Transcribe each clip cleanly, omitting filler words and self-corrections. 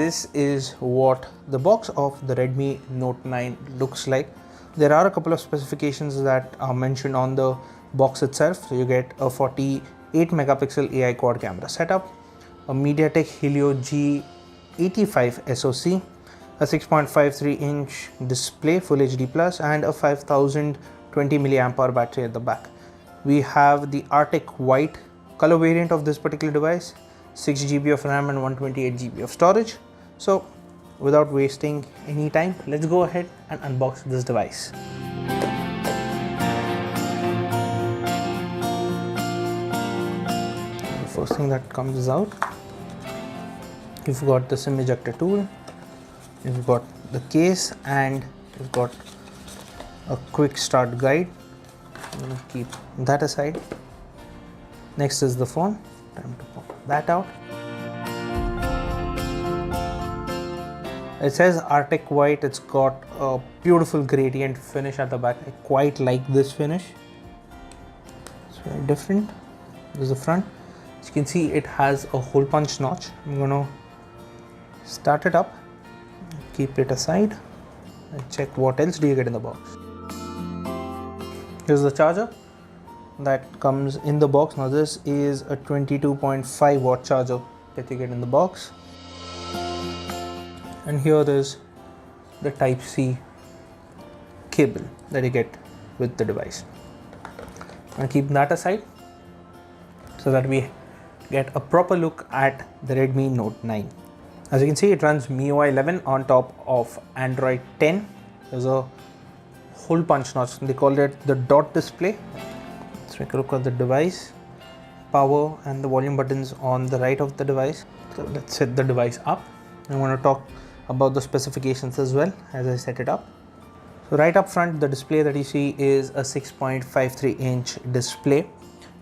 this is what the box of the Redmi Note 9 looks like. There are a couple of specifications that are mentioned on the box itself. So you get a 48 megapixel AI quad camera setup, a Mediatek Helio G85 SoC, a 6.53 inch display Full HD Plus, and a 5020 mAh battery at the back. We have the Arctic White color variant of this particular device, 6 GB of RAM and 128 GB of storage. So without wasting any time, let's go ahead and unbox this device. The first thing that comes out, you've got the SIM ejector tool, you've got the case, and you've got a quick start guide. I'm going to keep that aside. Next is the phone. Time to pop that out. It says Arctic White. It's got a beautiful gradient finish at the back. I quite like this finish. It's very different. This is the front. As you can see, it has a hole punch notch. I'm going to start it up, keep it aside, and check what else do you get in the box. Here's the charger that comes in the box. Now this is a 22.5 watt charger that you get in the box, and here is the Type-C cable that you get with the device. I'll keep that aside so that we get a proper look at the Redmi Note 9. As you can see, it runs MIUI 11 on top of Android 10. There's a hole punch notch. They call it the dot display. Let's take a look at the device. Power and the volume buttons on the right of the device. So let's set the device up. I want to talk about the specifications as well as I set it up. So right up front, the display that you see is a 6.53 inch display.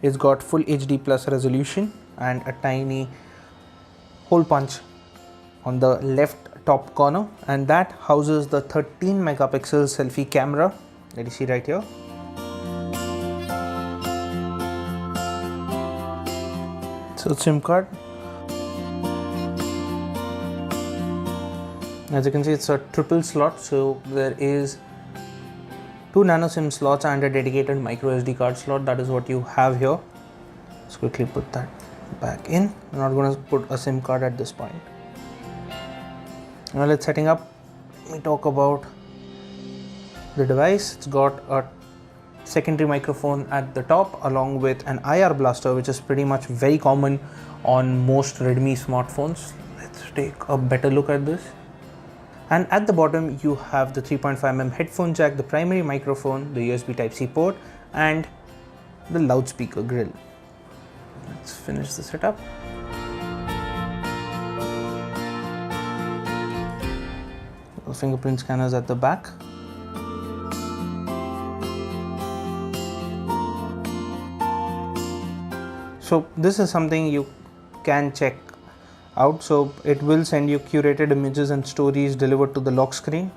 It's got full HD plus resolution and a tiny hole punch on the left top corner, and that houses the 13 megapixel selfie camera that you see right here. So SIM card. As you can see, it's a triple slot, so there is 2 nano SIM slots and a dedicated micro SD card slot. That is what you have here. Let's quickly put that back in. I'm not going to put a SIM card at this point. Now let's setting up. Let me talk about the device. It's got a secondary microphone at the top along with an IR blaster, which is pretty much very common on most Redmi smartphones. Let's take a better look at this. And at the bottom you have the 3.5mm headphone jack, the primary microphone, the USB Type-C port, and the loudspeaker grill. Let's finish the setup. Fingerprint scanners at the back. So this is something you can check out. So it will send you curated images and stories delivered to the lock screen.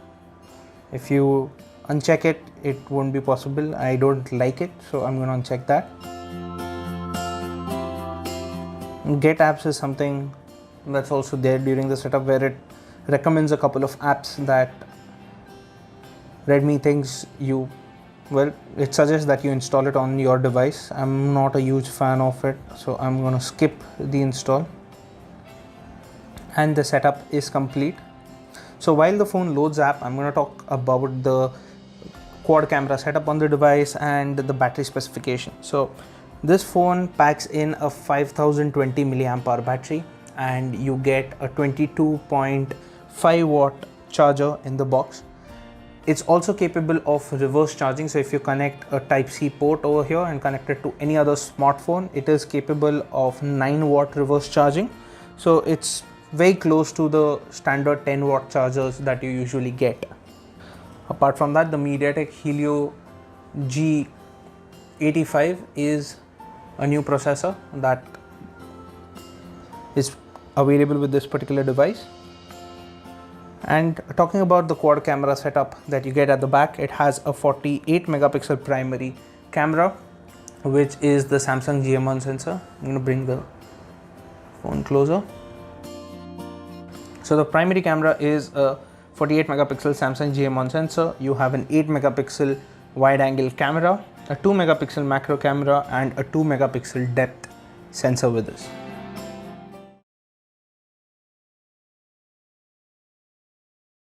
If you uncheck it, it won't be possible. I don't like it, so I'm going to uncheck that. Get apps is something that's also there during the setup, where it recommends a couple of apps that Redmi thinks it suggests that you install it on your device. I'm not a huge fan of it, so I'm going to skip the install. And the setup is complete. So while the phone loads app, I'm going to talk about the quad camera setup on the device and the battery specification. So this phone packs in a 5020 mAh battery, and you get a 22.5 watt charger in the box. It's also capable of reverse charging. So if you connect a Type-C port over here and connect it to any other smartphone, it is capable of 9 watt reverse charging. So it's very close to the standard 10 watt chargers that you usually get. Apart from that, the Mediatek Helio G85 is a new processor that is available with this particular device. And talking about the quad camera setup that you get at the back, it has a 48 megapixel primary camera, which is the Samsung GM1 sensor. I'm going to bring the phone closer. So the primary camera is a 48 megapixel Samsung GM1 sensor. You have an 8 megapixel wide angle camera, a 2 megapixel macro camera and a 2 megapixel depth sensor with this.